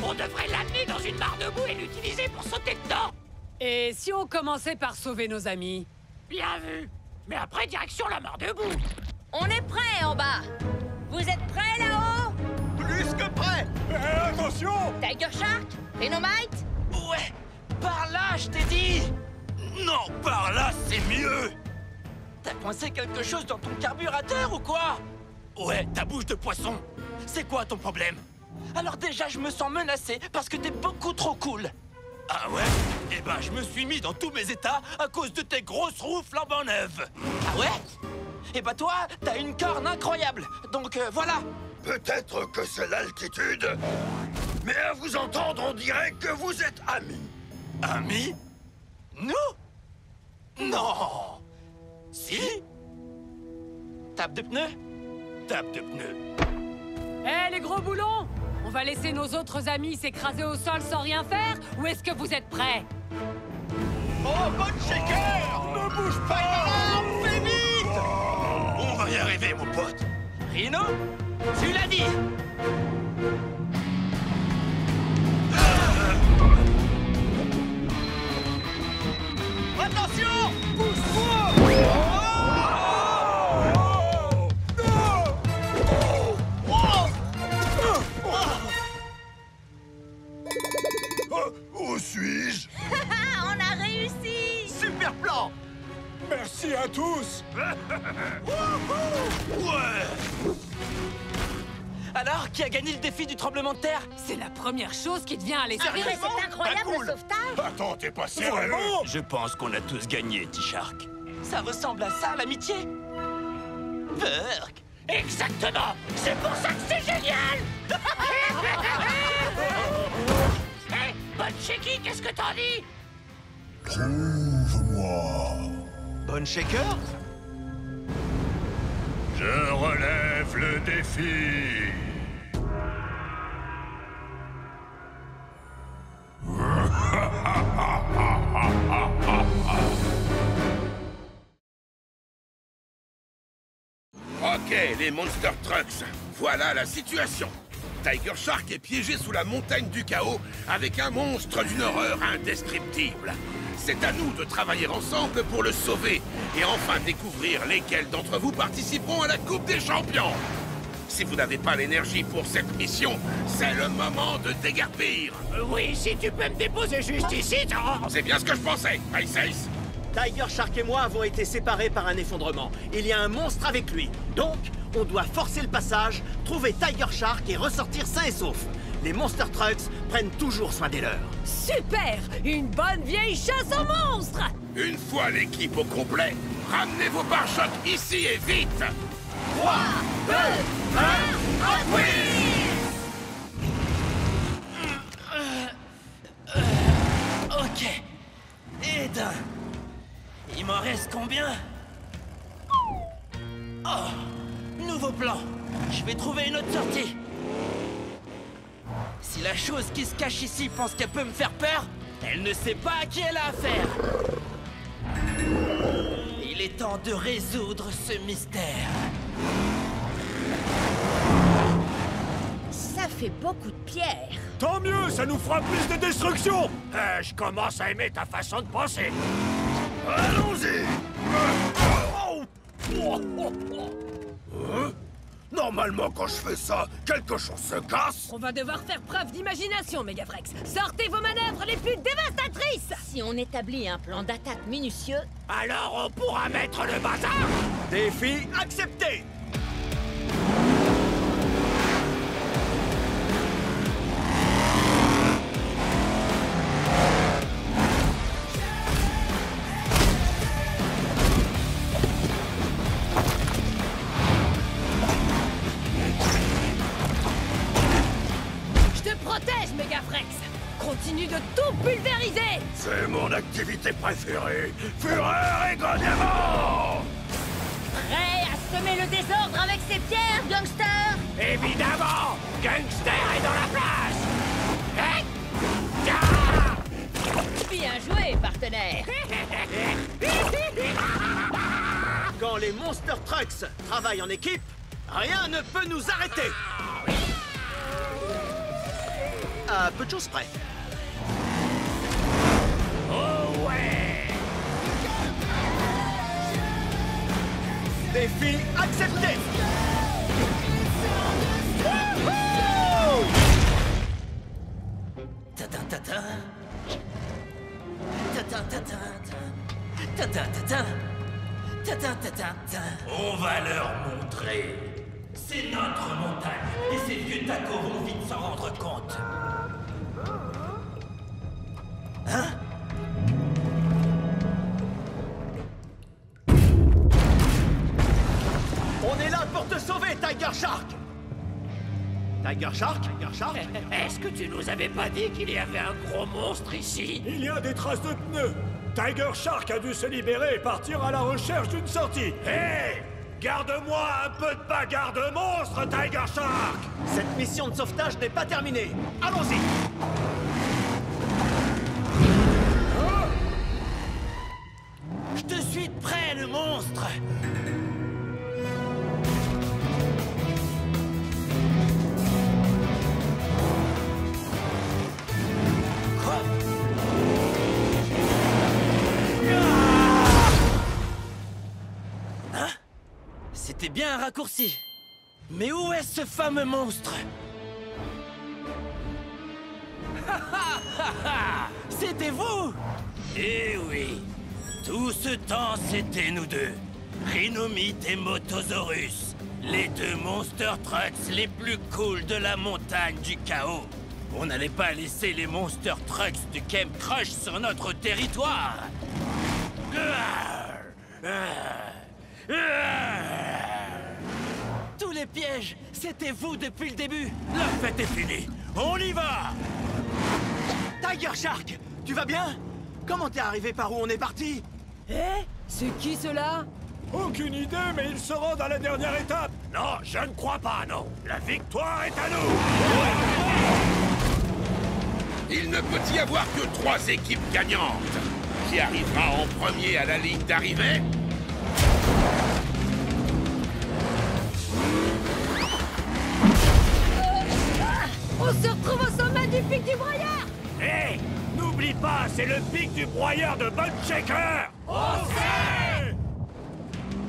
On devrait l'amener dans une mare de boue et l'utiliser pour sauter dedans! Et si on commençait par sauver nos amis? Bien vu! Mais après, direction la mare de boue! On est prêts en bas. Vous êtes prêts là-haut? Plus que prêt. Attention! Tiger Shark? Rhinomite? Ouais, par là, je t'ai dit. Non, par là, c'est mieux. T'as coincé quelque chose dans ton carburateur ou quoi? Ouais, ta bouche de poisson. C'est quoi ton problème? Alors déjà, je me sens menacé parce que t'es beaucoup trop cool. Ah ouais? Eh ben, je me suis mis dans tous mes états à cause de tes grosses roues flambant neuves. Ah ouais? Eh ben toi, t'as une corne incroyable. Donc voilà. Peut-être que c'est l'altitude, mais à vous entendre, on dirait que vous êtes amis. Amis? Nous? Non. Si? Tape de pneus? Tape de pneus. Hé, les gros boulons! On va laisser nos autres amis s'écraser au sol sans rien faire? Ou est-ce que vous êtes prêts? Oh, Boneshaker! Ne bouge Five pas! Alarm, fais vite! On va y arriver, mon pote. Rhino, tu l'as dit. Attention! Pousse-toi! Où suis-je? On a réussi! Super plan! Merci à tous! Ouais. Alors, qui a gagné le défi du tremblement de terre? C'est la première chose qui te vient à l'esprit. Ah, mais c'est incroyable Pas cool. le sauvetage! Attends, t'es pas sérieux? Je pense qu'on a tous gagné, T-Shark. Ça ressemble à ça, l'amitié. Burk. Exactement. C'est pour ça que c'est génial. Hé, bonne Shaky, qu'est-ce que t'en dis? Trouve-moi. Bonne Shaker? Je relève le défi. Ok, les Monster Trucks, voilà la situation. Tiger Shark est piégé sous la montagne du chaos avec un monstre d'une horreur indescriptible. C'est à nous de travailler ensemble pour le sauver et enfin découvrir lesquels d'entre vous participeront à la Coupe des Champions. Si vous n'avez pas l'énergie pour cette mission, c'est le moment de déguerpir. Oui, si tu peux me déposer juste ici, C'est bien ce que je pensais, Ice Ace. Tiger Shark et moi avons été séparés par un effondrement. Il y a un monstre avec lui. Donc, on doit forcer le passage, trouver Tiger Shark et ressortir sain et sauf. Les Monster Trucks prennent toujours soin des leurs. Super! Une bonne vieille chasse aux monstres! Une fois l'équipe au complet, ramenez vos pare-chocs ici et vite. 3, 2, 1, Hot Wheels! Ok. Et d'un. Il m'en reste combien? Oh! Nouveau plan. Je vais trouver une autre sortie. Si la chose qui se cache ici pense qu'elle peut me faire peur, elle ne sait pas à qui elle a affaire. Il est temps de résoudre ce mystère. Ça fait beaucoup de pierres. Tant mieux, ça nous fera plus de destruction. Je commence à aimer ta façon de penser. Allons-y. Normalement, quand je fais ça, quelque chose se casse. On va devoir faire preuve d'imagination, Megafrex. Sortez vos manœuvres les plus dévastatrices! Si on établit un plan d'attaque minutieux, alors on pourra mettre le bazar. Défi accepté! Protège, Megafrex! Continue de tout pulvériser! C'est mon activité préférée. Fureur et grognement. prêt à semer le désordre avec ses pierres, Gangster? Évidemment! Gangster est dans la place! Hein? Bien joué, partenaire! Quand les Monster Trucks travaillent en équipe, rien ne peut nous arrêter! À peu de choses près. Oh ouais! Défi accepté! On va leur montrer. C'est notre montagne, et ces vieux tacos vont vite s'en rendre compte. Hein? On est là pour te sauver, Tiger Shark! Tiger Shark? Tiger Shark? Est-ce que tu nous avais pas dit qu'il y avait un gros monstre ici? Il y a des traces de pneus. Tiger Shark a dû se libérer et partir à la recherche d'une sortie. Hé! Garde-moi un peu de bagarre de monstre, Tiger Shark! Cette mission de sauvetage n'est pas terminée. Allons-y! Je te suis de près, le monstre! Quoi? Hein? C'était bien un raccourci. Mais où est ce fameux monstre? C'était vous? Eh oui. Tout ce temps, c'était nous deux. Rhinomite et Motosaurus. Les deux Monster Trucks les plus cool de la montagne du chaos. On n'allait pas laisser les Monster Trucks du Camp Crush sur notre territoire. Tous les pièges, c'était vous depuis le début. La fête est finie. On y va. Tiger Shark, tu vas bien? Comment t'es arrivé par où on est parti? Eh? C'est qui cela? Aucune idée, mais ils se rendent à la dernière étape. Non, je ne crois pas, non. La victoire est à nous. Il ne peut y avoir que 3 équipes gagnantes. Qui arrivera en premier à la ligne d'arrivée? On se retrouve au sommet du pic du broyeur! Hé, n'oublie pas, c'est le pic du broyeur de Bone Shaker. On sait!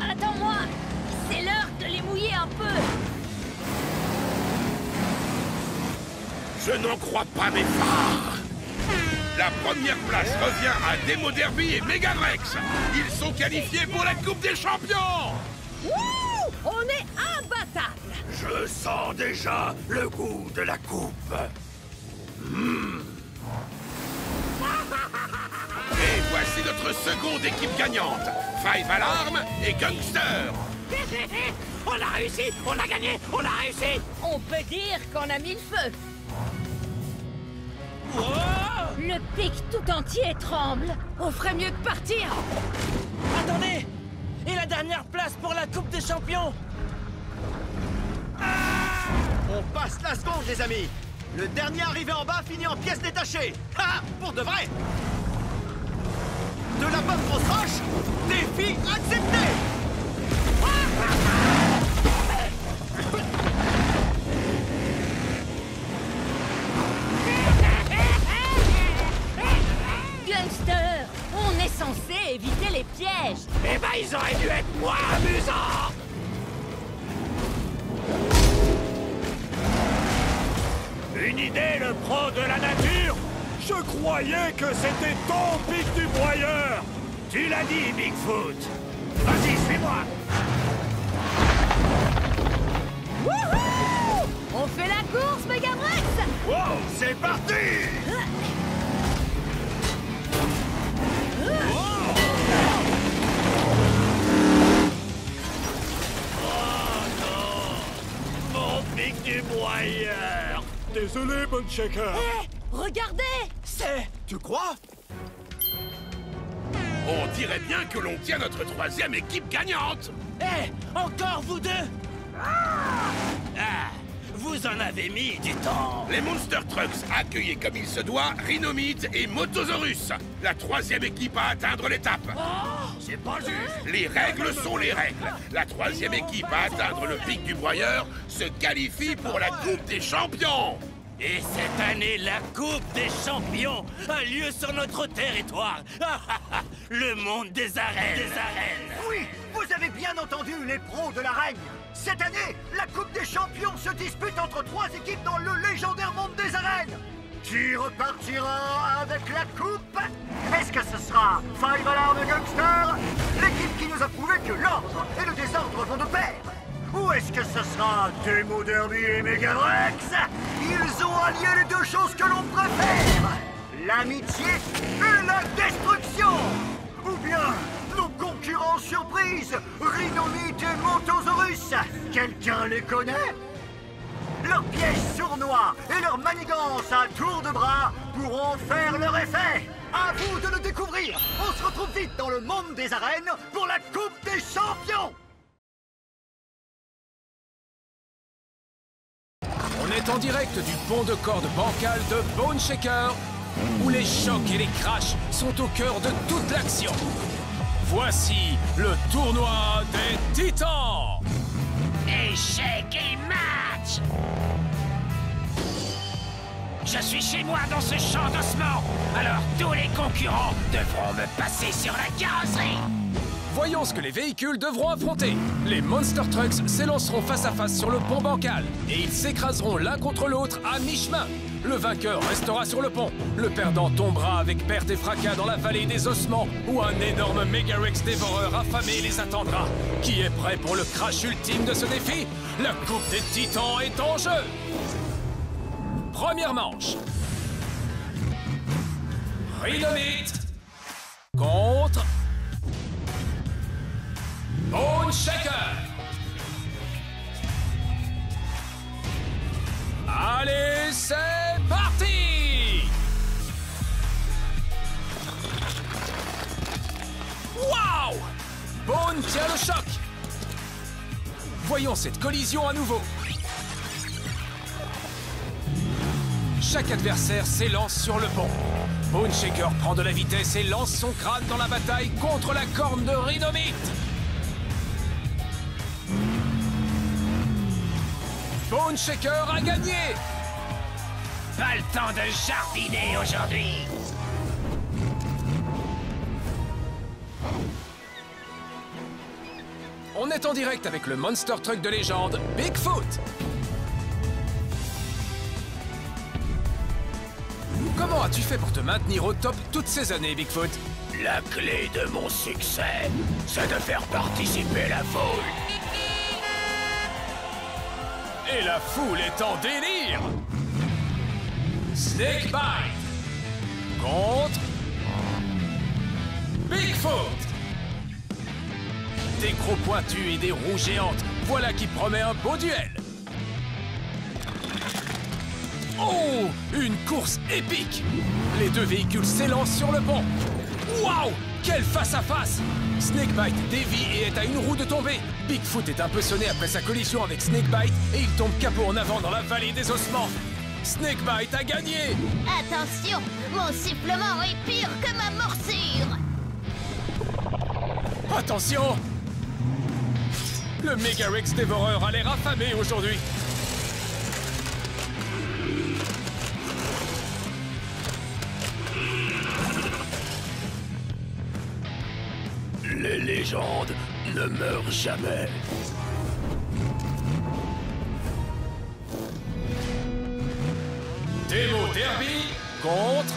Attends-moi! C'est l'heure de les mouiller un peu! Je n'en crois pas mes phares. La première place revient à Demo Derby et Megadrex. Ils sont qualifiés pour la Coupe des Champions. Wouh! On est imbattables! Je sens déjà le goût de la coupe. Et voici notre seconde équipe gagnante. Five Alarm et Gangster. On a réussi! On a gagné! On a réussi! On peut dire qu'on a mis le feu. Le pic tout entier tremble. On ferait mieux de partir! Attendez! Et la dernière place pour la Coupe des Champions? On passe la seconde, les amis. Le dernier arrivé en bas finit en pièces détachées. Ah, pour de vrai. De la bonne grosse roche, défi accepté. Gangster, on est censé éviter les pièges. Eh ben, ils auraient dû être moins amusants! Une idée, le pro de la nature? Je croyais que c'était ton pic du broyeur. Tu l'as dit, Bigfoot. Vas-y, suis-moi. Wouhou! On fait la course, Megadrex! Wow, c'est parti! Mon pic du broyeur. Désolé, Bone Shaker. Hé! Regardez! C'est... Tu crois? On dirait bien que l'on tient notre 3e équipe gagnante. Hé, encore vous deux? Ah, vous en avez mis du temps. Les Monster Trucks accueillent comme il se doit Rhinomite et Motosaurus, la 3e équipe à atteindre l'étape. C'est pas juste. Les règles sont les règles. La 3e équipe à atteindre le pic du broyeur se qualifie pour la Coupe des Champions. Et cette année, la Coupe des Champions a lieu sur notre territoire. Le monde des arènes. Oui, vous avez bien entendu les pros de l'arène. Cette année, la Coupe des Champions se dispute entre 3 équipes dans le légendaire monde des arènes. Qui repartira avec la coupe? Est-ce que ce sera Five Alarm Gangster, l'équipe qui nous a prouvé que l'ordre et le désordre vont de pair? Ou est-ce que ce sera Demo Derby et Megadrex? Ils ont allié les deux choses que l'on préfère, l'amitié et la destruction. Ou bien nos concurrents surprises, Rhinomite et Motosaurus. Quelqu'un les connaît? Leurs pièges sournois et leurs manigances à tour de bras pourront faire leur effet. À vous de le découvrir. On se retrouve vite dans le monde des arènes pour la Coupe des Champions. On est en direct du pont de corde bancal de Bone Shaker, où les chocs et les crashs sont au cœur de toute l'action. Voici le tournoi des Titans. Échec et match! Je suis chez moi dans ce champ d'ossements, alors tous les concurrents devront me passer sur la carrosserie. Voyons ce que les véhicules devront affronter. Les Monster Trucks s'élanceront face à face sur le pont bancal et ils s'écraseront l'un contre l'autre à mi-chemin. Le vainqueur restera sur le pont. Le perdant tombera avec perte et fracas dans la vallée des ossements où un énorme Megarex dévoreur affamé les attendra. Qui est prêt pour le crash ultime de ce défi? La Coupe des Titans est en jeu. Première manche. Rhinomite contre Bone Shaker. Allez, c'est parti! Waouh! Bone tient le choc. Voyons cette collision à nouveau. Chaque adversaire s'élance sur le pont. Bone Shaker prend de la vitesse et lance son crâne dans la bataille contre la corne de Rhinomite. Bone Shaker a gagné! Pas le temps de jardiner aujourd'hui. On est en direct avec le Monster Truck de légende, Bigfoot. Comment as-tu fait pour te maintenir au top toutes ces années, Bigfoot? La clé de mon succès, c'est de faire participer la foule. Et la foule est en délire! Snakebite contre Bigfoot. Des crocs pointus et des roues géantes, voilà qui promet un beau duel. Oh! Une course épique! Les deux véhicules s'élancent sur le pont. Waouh! Quel face-à-face! Snakebite dévie et est à une roue de tomber. Bigfoot est un peu sonné après sa collision avec Snakebite et il tombe capot en avant dans la vallée des ossements. Snakebite a gagné! Attention, mon sifflement est pire que ma morsure! Attention! Le Megarex dévoreur a l'air affamé aujourd'hui. Les légendes ne meurent jamais. Demo Derby contre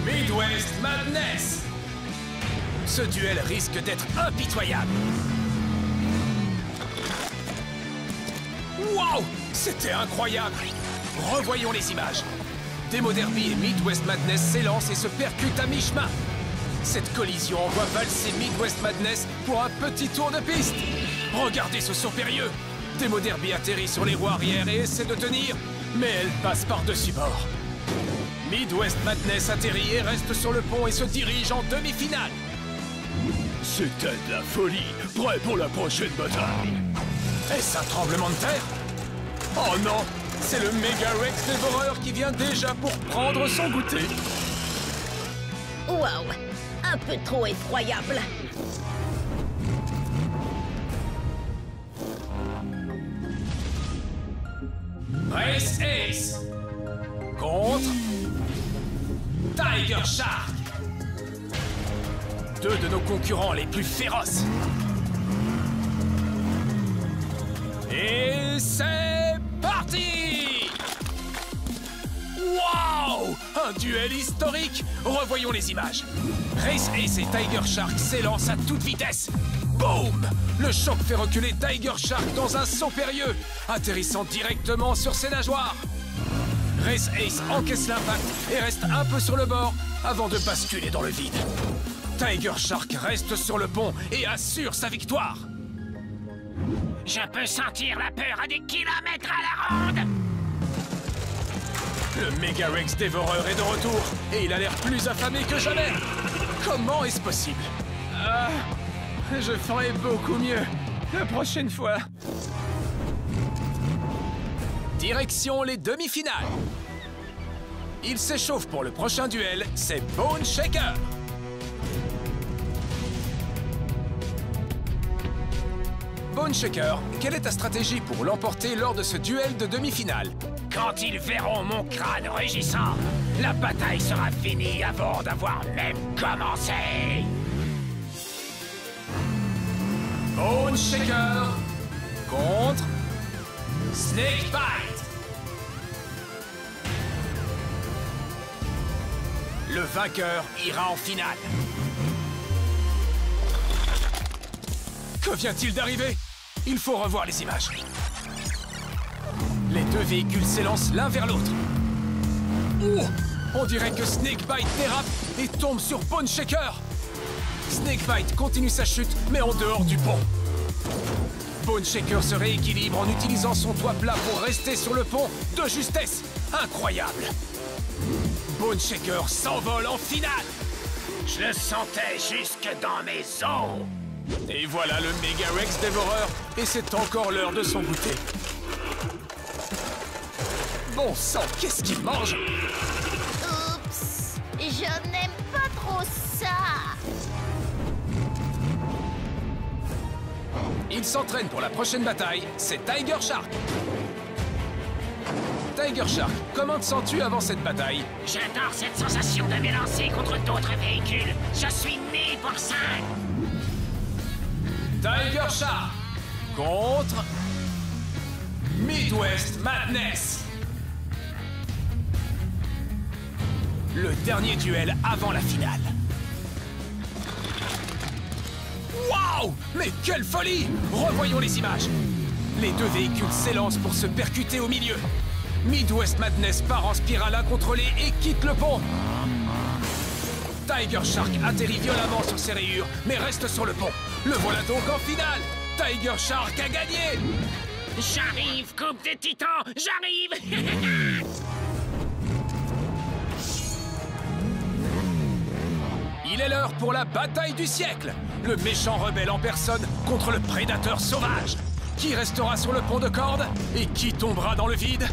Midwest Madness. Ce duel risque d'être impitoyable. Waouh! C'était incroyable! Revoyons les images. Demo Derby et Midwest Madness s'élancent et se percutent à mi-chemin. Cette collision envoie valser Midwest Madness pour un petit tour de piste. Regardez ce saut périlleux. Demo Derby atterrit sur les roues arrière et essaie de tenir, mais elle passe par-dessus bord. Midwest Madness atterrit et reste sur le pont et se dirige en demi-finale. C'était de la folie, prêt pour la prochaine bataille. Est-ce un tremblement de terre? Oh non! C'est le Megarex dévoreur qui vient déjà pour prendre son goûter. Waouh! Un peu trop effroyable. Race Ace contre Tiger Shark. Deux de nos concurrents les plus féroces. Et c'est parti! Waouh! Un duel historique! Revoyons les images. Race Ace et Tiger Shark s'élancent à toute vitesse. Boum! Le choc fait reculer Tiger Shark dans un saut périlleux, atterrissant directement sur ses nageoires. Race Ace encaisse l'impact et reste un peu sur le bord avant de basculer dans le vide. Tiger Shark reste sur le pont et assure sa victoire. Je peux sentir la peur à des kilomètres à la ronde. Le Megarex dévoreur est de retour et il a l'air plus affamé que jamais. Comment est-ce possible? Je ferai beaucoup mieux la prochaine fois. Direction les demi-finales. Il s'échauffe pour le prochain duel, c'est Bone Shaker. Bone Shaker, quelle est ta stratégie pour l'emporter lors de ce duel de demi-finale? Quand ils verront mon crâne rugissant, la bataille sera finie avant d'avoir même commencé. Bone Shaker contre Snakebite. Le vainqueur ira en finale. Que vient-il d'arriver? Il faut revoir les images. Les deux véhicules s'élancent l'un vers l'autre. Oh! On dirait que Snakebite dérape et tombe sur Bone Shaker. Snakebite continue sa chute, mais en dehors du pont. Bone Shaker se rééquilibre en utilisant son toit plat pour rester sur le pont de justesse. Incroyable. Bone Shaker s'envole en finale. Je le sentais jusque dans mes os. Et voilà le Mega Rex dévoreur, et c'est encore l'heure de son goûter. Bon sang, qu'est-ce qu'il mange? Oups, je n'aime pas trop ça. Il s'entraîne pour la prochaine bataille, c'est Tiger Shark. Tiger Shark, comment te sens-tu avant cette bataille? J'adore cette sensation de m'élancer contre d'autres véhicules. Je suis né pour ça. Tiger Shark contre Midwest Madness. Le dernier duel avant la finale. Waouh! Mais quelle folie! Revoyons les images. Les deux véhicules s'élancent pour se percuter au milieu. Midwest Madness part en spirale incontrôlée et quitte le pont. Tiger Shark atterrit violemment sur ses rayures, mais reste sur le pont. Le voilà donc en finale. Tiger Shark a gagné. J'arrive, coupe des titans, j'arrive. Il est l'heure pour la bataille du siècle. Le méchant rebelle en personne contre le prédateur sauvage. Qui restera sur le pont de corde et qui tombera dans le vide?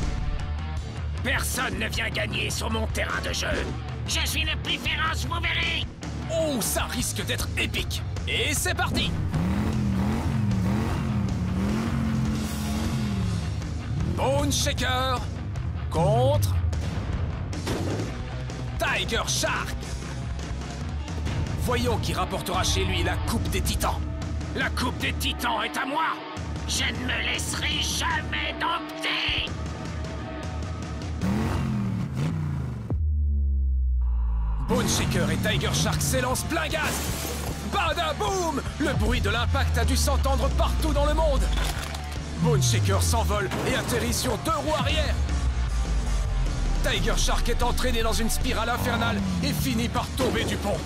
Personne ne vient gagner sur mon terrain de jeu. Je suis le plus féroce, vous verrez. Oh, ça risque d'être épique. Et c'est parti. Bone Shaker contre Tiger Shark. Voyons qui rapportera chez lui la coupe des titans. La coupe des titans est à moi. Je ne me laisserai jamais dompter. Bone Shaker et Tiger Shark s'élancent plein gaz. Badaboum! Le bruit de l'impact a dû s'entendre partout dans le monde. Bone Shaker s'envole et atterrit sur deux roues arrière. Tiger Shark est entraîné dans une spirale infernale et finit par tomber du pont.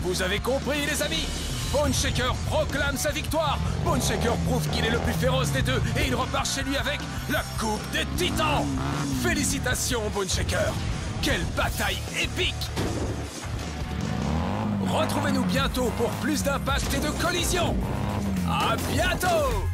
Vous avez compris, les amis? Bone Shaker proclame sa victoire. Bone Shaker prouve qu'il est le plus féroce des deux et il repart chez lui avec la coupe des titans. Félicitations, Bone Shaker. Quelle bataille épique! Retrouvez-nous bientôt pour plus d'impact et de collisions. À bientôt!